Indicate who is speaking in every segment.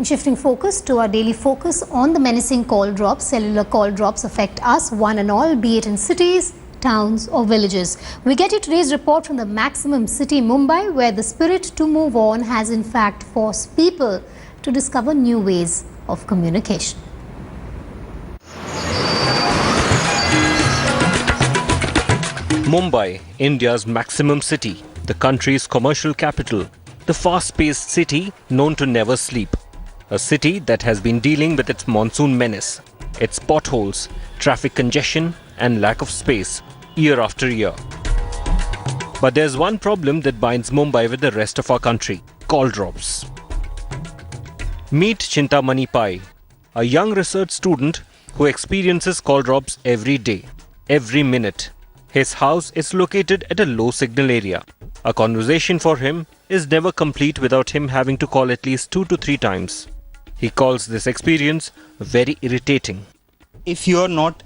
Speaker 1: Shifting focus to our daily focus on the menacing call drops. Cellular call drops affect us, one and all, be it in cities, towns or villages. We get you today's report from the maximum city, Mumbai, where the spirit to move on has in fact forced people to discover new ways of communication.
Speaker 2: Mumbai, India's maximum city, the country's commercial capital, the fast-paced city known to never sleep. A city that has been dealing with its monsoon menace, its potholes, traffic congestion and lack of space year after year. But there's one problem that binds Mumbai with the rest of our country: call drops. Meet Chintamani Pai, a young research student who experiences call drops every day, every minute. His house is located at a low signal area. A conversation for him is never complete without him having to call at least 2 to 3 times. He calls this experience very irritating.
Speaker 3: If you are not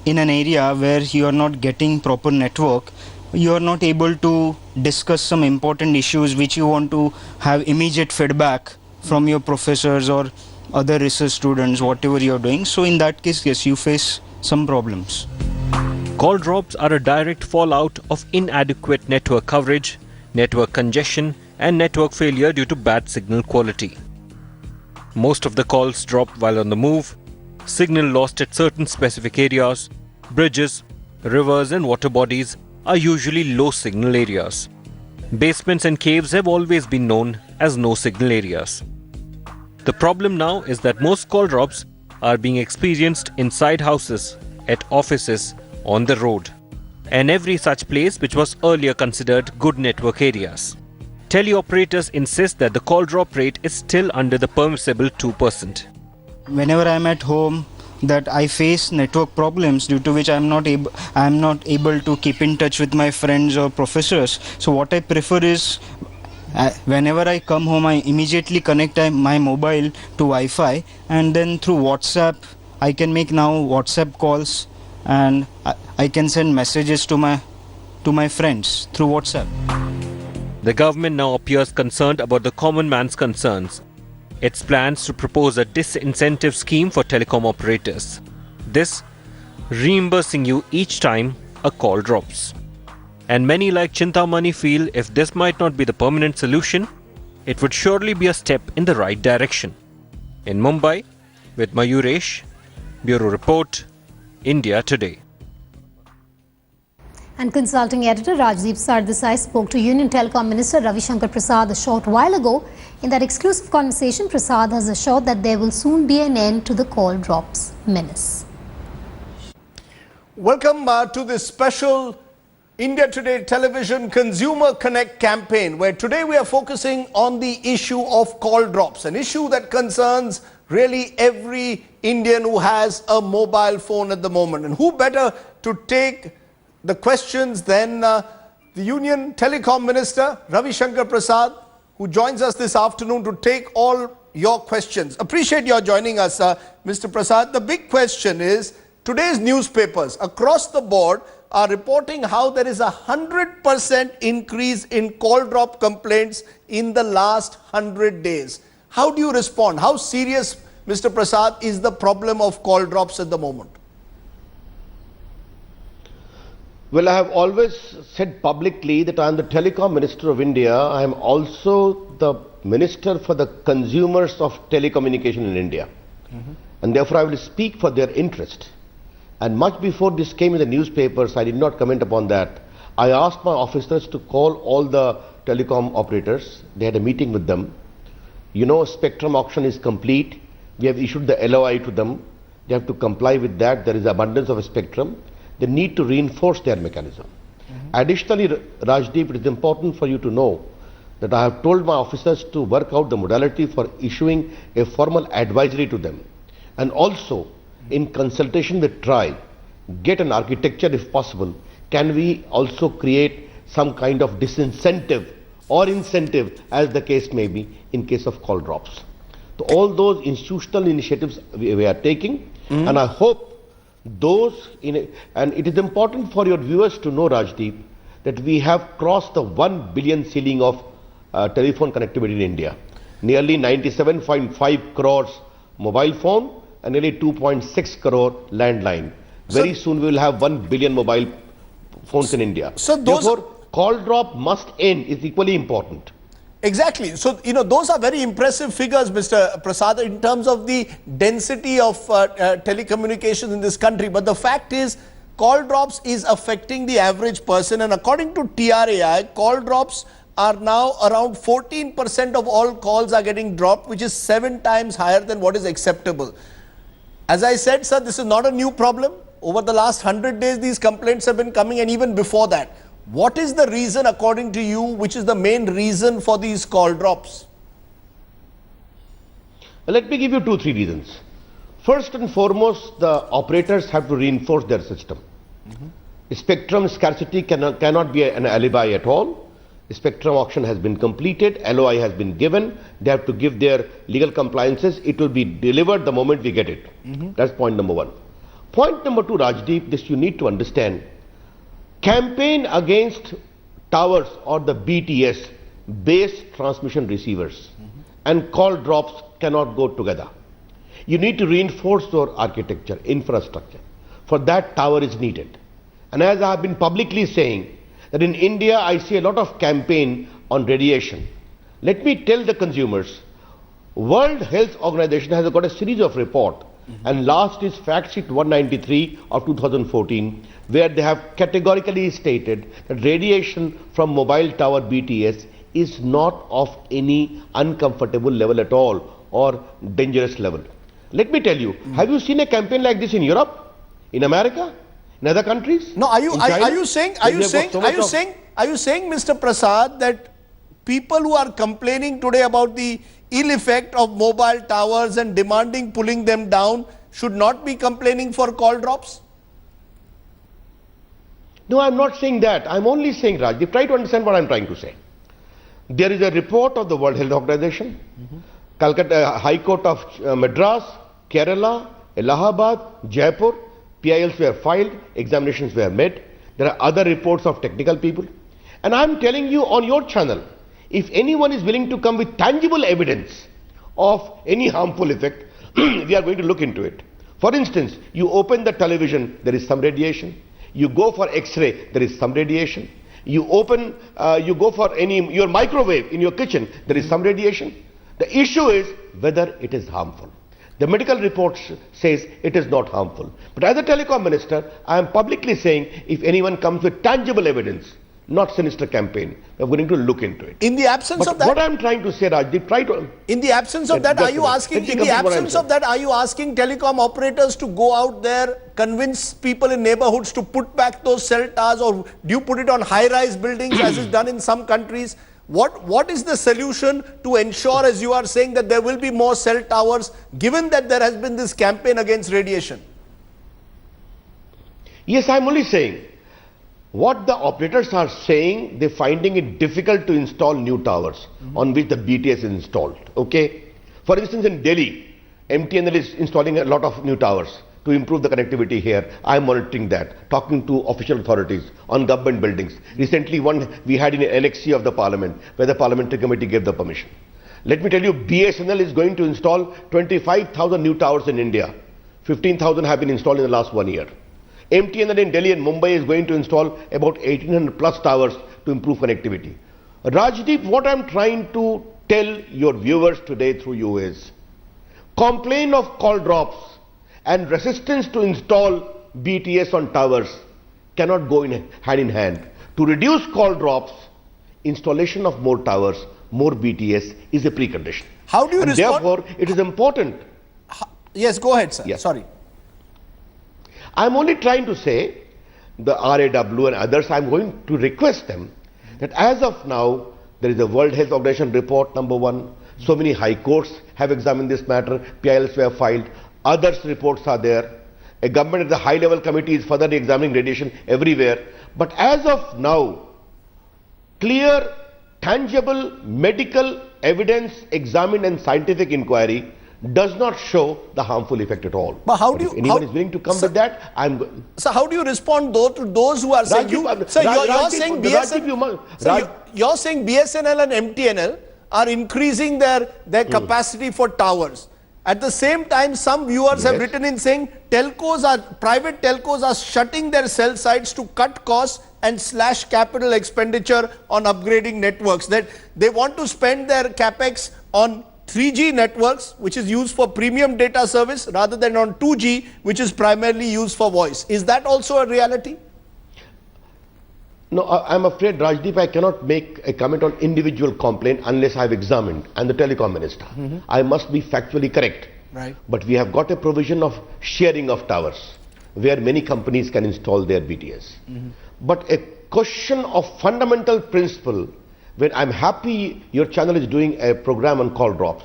Speaker 3: in an area where you are not getting proper network, you are not able to discuss some important issues which you want to have immediate feedback from your professors or other research students, whatever you are doing. So in that case, yes, you face some problems.
Speaker 2: Call drops are a direct fallout of inadequate network coverage, network congestion and network failure due to bad signal quality. Most of the calls drop while on the move, signal lost at certain specific areas, bridges, rivers and water bodies are usually low signal areas. Basements and caves have always been known as no signal areas. The problem now is that most call drops are being experienced inside houses, at offices, on the road, and every such place which was earlier considered good network areas. Teleoperators insist that the call drop rate is still under the permissible 2%.
Speaker 3: Whenever I am at home, that I face network problems due to which I am not able to keep in touch with my friends or professors. So what I prefer is whenever I come home, I immediately connect my mobile to Wi-Fi, and then through WhatsApp I can make now WhatsApp calls, and I can send messages to my friends through WhatsApp.
Speaker 2: The government now appears concerned about the common man's concerns. Its plans to propose a disincentive scheme for telecom operators. This reimbursing you each time a call drops. And many like Chintamani feel if this might not be the permanent solution, it would surely be a step in the right direction. In Mumbai, with Mayuresh, Bureau Report, India Today.
Speaker 1: And consulting editor Rajdeep Sardesai spoke to Union Telecom Minister Ravi Shankar Prasad a short while ago. In that exclusive conversation, Prasad has assured that there will soon be an end to the call drops menace.
Speaker 4: Welcome to this special India Today Television Consumer Connect campaign, where today we are focusing on the issue of call drops, an issue that concerns really every Indian who has a mobile phone at the moment. And who better to take the questions than the Union Telecom Minister Ravi Shankar Prasad, who joins us this afternoon to take all your questions. Appreciate your joining us, Mr. Prasad. The big question is, today's newspapers across the board are reporting how there is 100% increase in call drop complaints in the last 100 days. How do you respond? How serious, Mr. Prasad, is the problem of call drops at the moment?
Speaker 5: Well, I have always said publicly that I am the Telecom Minister of India. I am also the Minister for the consumers of telecommunication in India. And therefore I will speak for their interest. And much before this came in the newspapers, I did not comment upon that. I asked my officers to call all the telecom operators. They had a meeting with them. You know, spectrum auction is complete. We have issued the LOI to them. They have to comply with that. There is abundance of a spectrum. They need to reinforce their mechanism. Additionally, Rajdeep, it is important for you to know that I have told my officers to work out the modality for issuing a formal advisory to them. And also, in consultation with TRAI, get an architecture if possible. Can we also create some kind of disincentive or incentive, as the case may be, in case of call drops? So all those institutional initiatives we are taking, and I hope those, and it is important for your viewers to know, Rajdeep, that we have crossed the 1 billion ceiling of telephone connectivity in India. nearly 97.5 crores mobile phone and nearly 2.6 crore landline. Very soon we will have 1 billion mobile phones in India.
Speaker 4: So
Speaker 5: therefore, call drop must end is equally important.
Speaker 4: Exactly. So, those are very impressive figures, Mr. Prasad, in terms of the density of telecommunications in this country. But the fact is, call drops is affecting the average person. And according to TRAI, call drops are now around 14% of all calls are getting dropped, which is 7 times higher than what is acceptable. As I said, sir, this is not a new problem. Over the last 100 days, these complaints have been coming, and even before that. What is the reason, according to you, which is the main reason for these call drops?
Speaker 5: Let me give you 2-3 reasons. First and foremost, the operators have to reinforce their system. Spectrum scarcity cannot be an alibi at all. Spectrum auction has been completed, LOI has been given, they have to give their legal compliances, it will be delivered the moment we get it. That's point number 1. Point number 2, Rajdeep, this you need to understand. Campaign against towers or the BTS, base transmission receivers, and call drops cannot go together. You need to reinforce your architecture, infrastructure. For that, tower is needed. And as I have been publicly saying, that in India I see a lot of campaign on radiation. Let me tell the consumers, World Health Organization has got a series of reports, and last is fact sheet 193 of 2014, where they have categorically stated that radiation from mobile tower BTS is not of any uncomfortable level at all or dangerous level. Let me tell you, have you seen a campaign like this in Europe, in America, in other countries?
Speaker 4: No, are you saying, Mr. Prasad, that people who are complaining today about the ill effect of mobile towers and demanding pulling them down should not be complaining for call drops?
Speaker 5: No, I'm not saying that. I'm only saying, Rajdeep, try to understand what I'm trying to say. There is a report of the World Health Organization, Calcutta High Court of Madras, Kerala, Allahabad, Jaipur, PILs were filed, examinations were made. There are other reports of technical people. And I'm telling you on your channel, if anyone is willing to come with tangible evidence of any harmful effect, we are going to look into it. For instance, you open the television, there is some radiation. You go for X-ray, there is some radiation. You open, you go for your microwave in your kitchen, there is some radiation. The issue is whether it is harmful. The medical report says it is not harmful. But as a telecom minister, I am publicly saying if anyone comes with tangible evidence, not sinister campaign, we are going to look into it.
Speaker 4: In the absence of that,
Speaker 5: what I am trying to say, Rajdeep, try to.
Speaker 4: In the absence of that, are you asking? In the absence of that, are you asking telecom operators to go out there, convince people in neighborhoods to put back those cell towers, or do you put it on high-rise buildings as is done in some countries? What is the solution to ensure, as you are saying, that there will be more cell towers, given that there has been this campaign against radiation?
Speaker 5: Yes, I am only saying, what the operators are saying, they're finding it difficult to install new towers on which the BTS is installed. Okay? For instance, in Delhi, MTNL is installing a lot of new towers to improve the connectivity here. I am monitoring that, talking to official authorities on government buildings. Recently, one we had in an annexee of the parliament, where the parliamentary committee gave the permission. Let me tell you, BSNL is going to install 25,000 new towers in India. 15,000 have been installed in the last 1 year. MTNL in Delhi and Mumbai is going to install about 1,800 plus towers to improve connectivity. Rajdeep, what I am trying to tell your viewers today through you is, complaint of call drops and resistance to install BTS on towers cannot go hand in hand. To reduce call drops, installation of more towers, more BTS is a precondition.
Speaker 4: How do you respond?
Speaker 5: Therefore, it is important.
Speaker 4: Yes, go ahead, sir.
Speaker 5: Yes.
Speaker 4: Sorry.
Speaker 5: I am only trying to say, the RAW and others, I am going to request them that as of now, there is a World Health Organization report, number 1. So many high courts have examined this matter, PILs were filed, others reports are there. A government at the high level committee is further examining radiation everywhere. But as of now, clear, tangible medical evidence examined and scientific inquiry does not show the harmful effect at all.
Speaker 4: But how do you,
Speaker 5: if anyone is willing to come with that, I'm going.
Speaker 4: So how do you respond though to those who are saying, you're saying BSNL and MTNL are increasing their capacity for towers. At the same time, some viewers have written in saying private telcos are shutting their cell sites to cut costs and slash capital expenditure on upgrading networks. That they want to spend their capex on 3G networks, which is used for premium data service, rather than on 2G, which is primarily used for voice. Is that also a reality?
Speaker 5: No, I'm afraid, Rajdeep, I cannot make a comment on individual complaint unless I've examined. I'm the telecom minister. I must be factually correct.
Speaker 4: Right.
Speaker 5: But we have got a provision of sharing of towers, where many companies can install their BTS. But a question of fundamental principle, when I'm happy your channel is doing a program on call drops,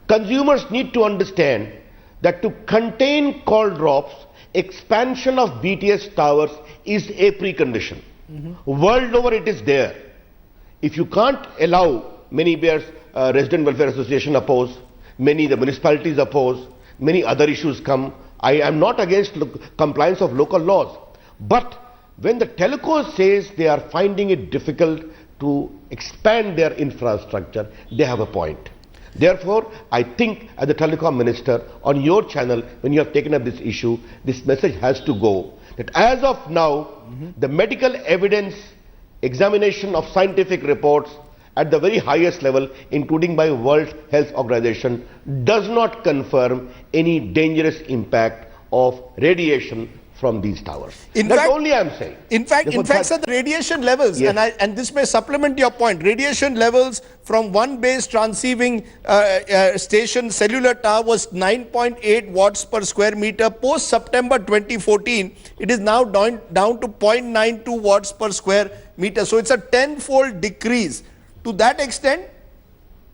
Speaker 5: consumers need to understand that to contain call drops, expansion of BTS towers is a precondition. World over it is there. If you can't allow, many bears, Resident Welfare Association oppose, many the municipalities oppose, many other issues come. I am not against compliance of local laws. But when the telco says they are finding it difficult to expand their infrastructure, they have a point. Therefore, I think as the telecom minister, on your channel, when you have taken up this issue, this message has to go. That as of now, the medical evidence, examination of scientific reports at the very highest level, including by World Health Organization, does not confirm any dangerous impact of radiation from these towers. That's only I'm saying.
Speaker 4: In fact, sir, the radiation levels, and this may supplement your point, radiation levels from one base transceiving station cellular tower was 9.8 watts per square meter. Post September 2014, it is now down to 0.92 watts per square meter. So it's a tenfold decrease. To that extent,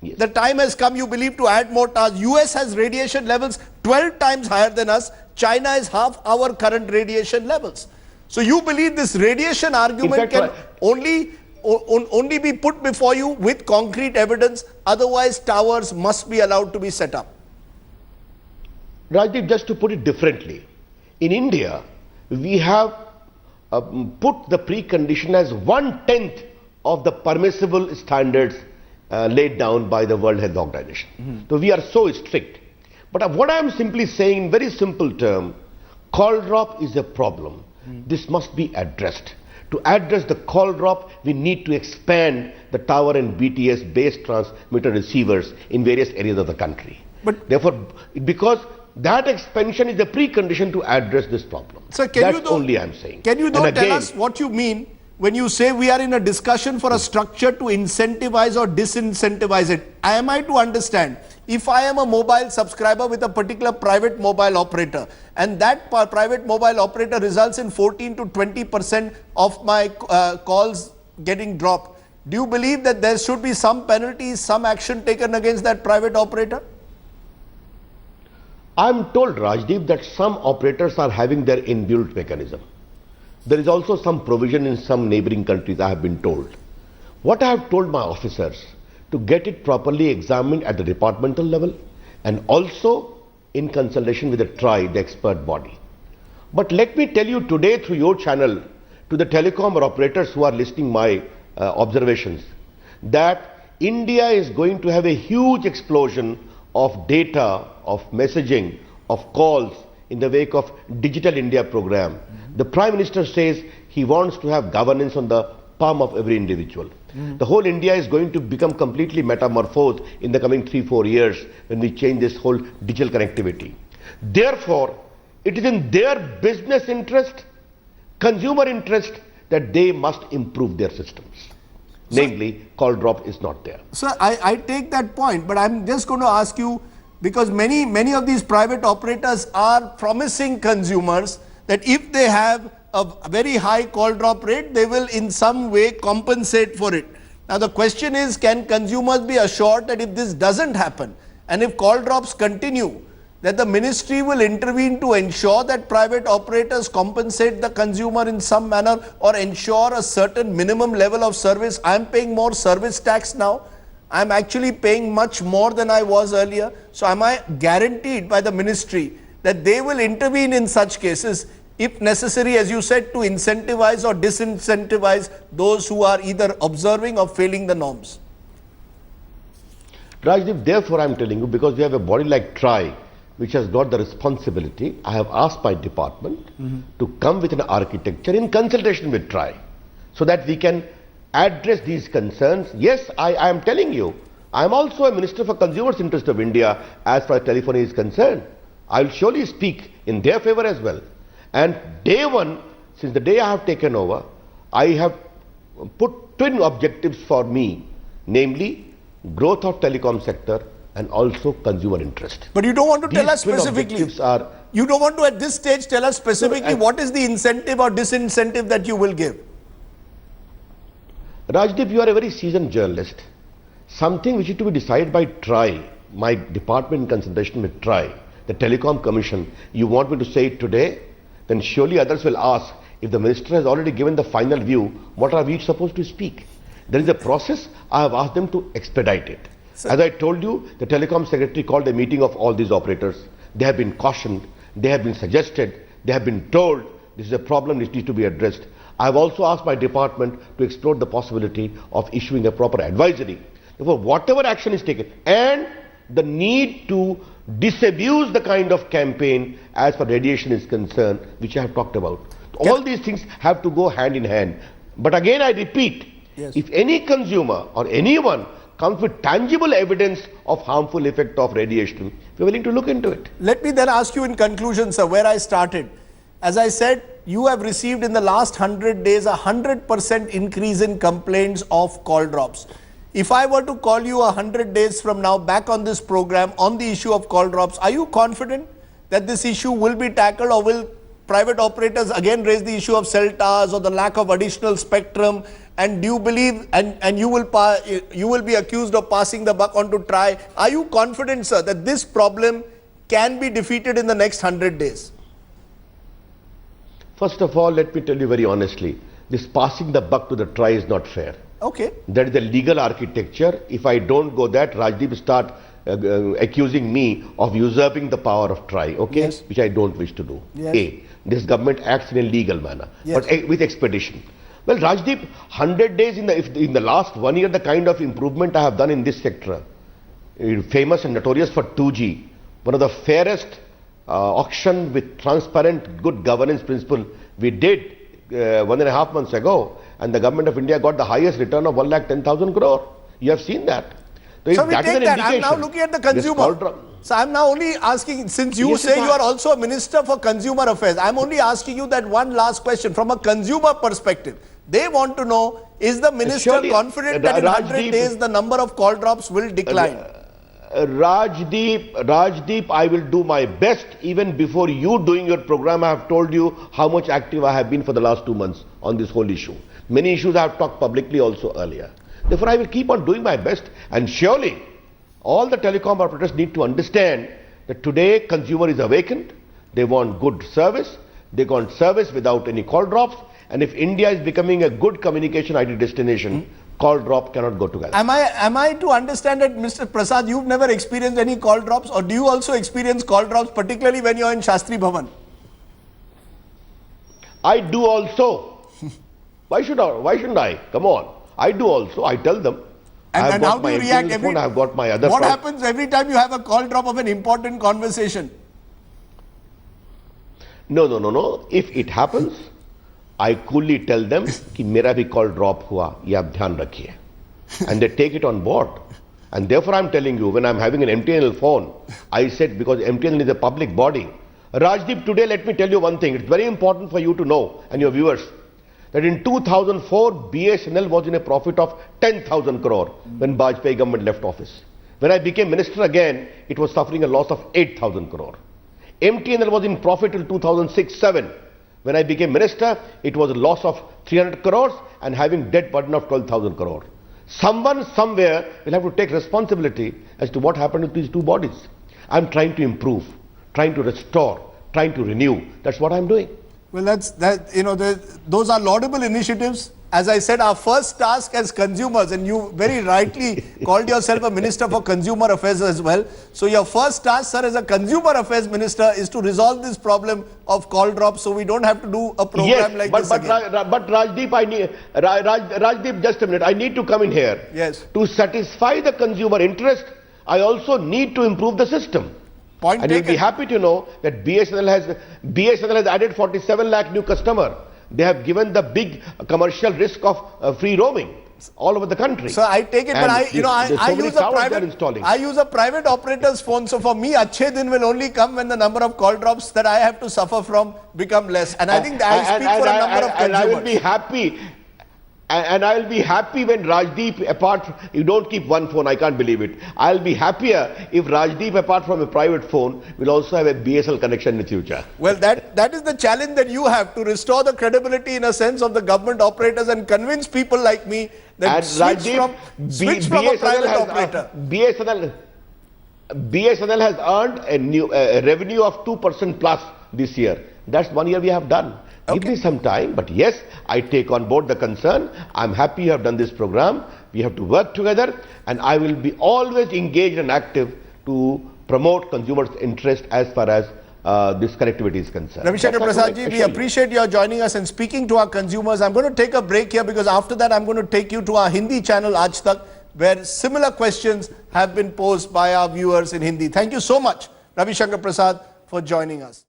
Speaker 4: the time has come, you believe, to add more towers. US has radiation levels 12 times higher than us. China is half our current radiation levels. So you believe this radiation argument can only be put before you with concrete evidence, otherwise towers must be allowed to be set up.
Speaker 5: Rajdeep, just to put it differently, in India, we have put the precondition as 1/10 of the permissible standards laid down by the World Health Organization. So we are so strict. But what I am simply saying in very simple term, call drop is a problem. This must be addressed. To address the call drop, we need to expand the tower and BTS based transmitter receivers in various areas of the country. But therefore, because that expansion is the precondition to address this problem.
Speaker 4: So
Speaker 5: that's only I'm saying.
Speaker 4: Can you tell us what you mean when you say we are in a discussion for a structure to incentivize or disincentivize it? Am I to understand, if I am a mobile subscriber with a particular private mobile operator and that private mobile operator results in 14 to 20% of my calls getting dropped, do you believe that there should be some penalties, some action taken against that private operator?
Speaker 5: I'm told, Rajdeep, that some operators are having their inbuilt mechanism. There is also some provision in some neighboring countries, I have been told. What I have told my officers, to get it properly examined at the departmental level and also in consultation with the TRI, the expert body. But let me tell you today through your channel, to the telecom or operators who are listening my observations, that India is going to have a huge explosion of data, of messaging, of calls in the wake of Digital India program. The Prime Minister says he wants to have governance on the palm of every individual. The whole India is going to become completely metamorphosed in the coming 3-4 years when we change this whole digital connectivity. Therefore, it is in their business interest, consumer interest, that they must improve their systems. Namely, call drop is not there.
Speaker 4: Sir, I take that point, but I'm just going to ask you, because many of these private operators are promising consumers that if they have a very high call drop rate, they will in some way compensate for it. Now the question is, can consumers be assured that if this doesn't happen and if call drops continue, that the ministry will intervene to ensure that private operators compensate the consumer in some manner or ensure a certain minimum level of service? I'm paying more service tax now. I'm actually paying much more than I was earlier. So am I guaranteed by the ministry that they will intervene in such cases, if necessary, as you said, to incentivize or disincentivize those who are either observing or failing the norms?
Speaker 5: Rajdeep, therefore I am telling you, because we have a body like TRI, which has got the responsibility, I have asked my department to come with an architecture in consultation with TRI, so that we can address these concerns. Yes, I am telling you, I am also a Minister for Consumers' Interest of India as far as telephony is concerned. I will surely speak in their favor as well. And day one, since the day I have taken over, I have put twin objectives for me, namely growth of telecom sector and also consumer interest.
Speaker 4: But you don't want to tell us
Speaker 5: These twin
Speaker 4: specifically.
Speaker 5: objectives are,
Speaker 4: You don't want to at this stage tell us specifically what is the incentive or disincentive that you will give.
Speaker 5: Rajdeep, you are a very seasoned journalist. Something which is to be decided by TRI, my department in consultation with TRI, the Telecom Commission, you want me to say it today? Then surely others will ask, if the minister has already given the final view, what are we supposed to speak? There is a process, I have asked them to expedite it. As I told you, the Telecom Secretary called a meeting of all these operators. They have been cautioned, they have been suggested, they have been told this is a problem which needs to be addressed. I have also asked my department to explore the possibility of issuing a proper advisory. Therefore, whatever action is taken, and the need to disabuse the kind of campaign as far as radiation is concerned, which I have talked about. All these things have to go hand in hand. But again, I repeat, if any consumer or anyone comes with tangible evidence of harmful effect of radiation, we are willing to look into it.
Speaker 4: Let me then ask you in conclusion, sir, where I started. As I said, you have received in the last 100 days a 100% increase in complaints of call drops. If I were to call you 100 days from now back on this program on the issue of call drops, are you confident that this issue will be tackled, or will private operators again raise the issue of cell towers or the lack of additional spectrum? And do you believe, and you will be accused of passing the buck on to TRI? Are you confident, sir, that this problem can be defeated in the next 100 days?
Speaker 5: First of all, let me tell you very honestly, this passing the buck to the TRI is not fair.
Speaker 4: Okay.
Speaker 5: That is the legal architecture. If I don't go that, Rajdeep start accusing me of usurping the power of TRI, okay?
Speaker 4: Yes.
Speaker 5: Which I don't wish to do.
Speaker 4: Yes.
Speaker 5: A, this government acts in a legal manner,
Speaker 4: Yes.
Speaker 5: but with expedition. Well, Rajdeep, 100 days in the last 1 year, the kind of improvement I have done in this sector, famous and notorious for 2G, one of the fairest auction with transparent good governance principle we did 1.5 months ago, and the government of India got the highest return of 1,10,000 crore. You have seen that.
Speaker 4: So we take that. I'm now looking at the consumer. So I'm now only asking, since you say you are also a Minister for Consumer Affairs, I'm only asking you that one last question from a consumer perspective. They want to know, is the minister
Speaker 5: Surely,
Speaker 4: confident that in 100 days the number of call drops will decline?
Speaker 5: Rajdeep, I will do my best. Even before you doing your program, I have told you how much active I have been for the last 2 months on this whole issue. Many issues I have talked publicly also earlier. Therefore, I will keep on doing my best, and surely all the telecom operators need to understand that today consumer is awakened. They want good service. They want service without any call drops. And if India is becoming a good communication ID destination, call drop cannot go together.
Speaker 4: Am I to understand that, Mr. Prasad, you've never experienced any call drops, or do you also experience call drops, particularly when you're in Shastri Bhavan?
Speaker 5: I do also. Why shouldn't I? Come on. I do also. I tell them.
Speaker 4: And how do you react?
Speaker 5: I have got my other
Speaker 4: What
Speaker 5: phone.
Speaker 4: happens every time you have a call drop of an important conversation?
Speaker 5: No. If it happens, I coolly tell them कि मेरा भी call drop हुआ, ये आप ध्यान रखिए. And they take it on board. And therefore I'm telling you, when I'm having an MTNL phone, I said, because MTNL is a public body. Rajdeep, today let me tell you one thing. It's very important for you to know, and your viewers, that in 2004, BSNL was in a profit of 10,000 crore when Bajpayee government left office. When I became minister again, it was suffering a loss of 8,000 crore. MTNL was in profit till 2006-07. When I became minister, it was a loss of 300 crores and having debt burden of 12,000 crore. Someone somewhere will have to take responsibility as to what happened to these two bodies. I'm trying to improve, trying to restore, trying to renew. That's what I'm doing.
Speaker 4: Well, those are laudable initiatives. As I said, our first task as consumers, and you very rightly called yourself a Minister for Consumer Affairs as well. So your first task, sir, as a Consumer Affairs Minister is to resolve this problem of call drops, so we don't have to do a program like this again.
Speaker 5: But Rajdeep, Rajdeep, just a minute. I need to come in here.
Speaker 4: Yes.
Speaker 5: To satisfy the consumer interest, I also need to improve the system.
Speaker 4: Point
Speaker 5: And you'll be
Speaker 4: taken.
Speaker 5: happy to know that BSNL has added 47 lakh new customer. They have given the big commercial risk of free roaming all over the country.
Speaker 4: So I take it,
Speaker 5: And
Speaker 4: but I
Speaker 5: there's so many towers they are installing.
Speaker 4: I use a private operator's phone. So for me, Achhe Din will only come when the number of call drops that I have to suffer from become less. And I think I speak for a number of consumers.
Speaker 5: And I will be happy. And I will be happy when Rajdeep, you don't keep one phone, I can't believe it. I'll be happier if Rajdeep, apart from a private phone, will also have a BSL connection in the future.
Speaker 4: Well, that is the challenge that you have to restore the credibility in a sense of the government operators and convince people like me that
Speaker 5: And
Speaker 4: switch from a private operator.
Speaker 5: BSNL has earned a revenue of 2% plus this year. That's 1 year we have done. Give me some time, but yes, I take on board the concern. I'm happy you have done this program. We have to work together, and I will be always engaged and active to promote consumers' interest as far as this connectivity is concerned.
Speaker 4: Ravi Shankar
Speaker 5: That's what I
Speaker 4: Prasad ji, we
Speaker 5: assure you.
Speaker 4: appreciate your joining us and speaking to our consumers. I'm going to take a break here because after that I'm going to take you to our Hindi channel Aaj Tak, where similar questions have been posed by our viewers in Hindi. Thank you so much, Ravi Shankar Prasad, for joining us.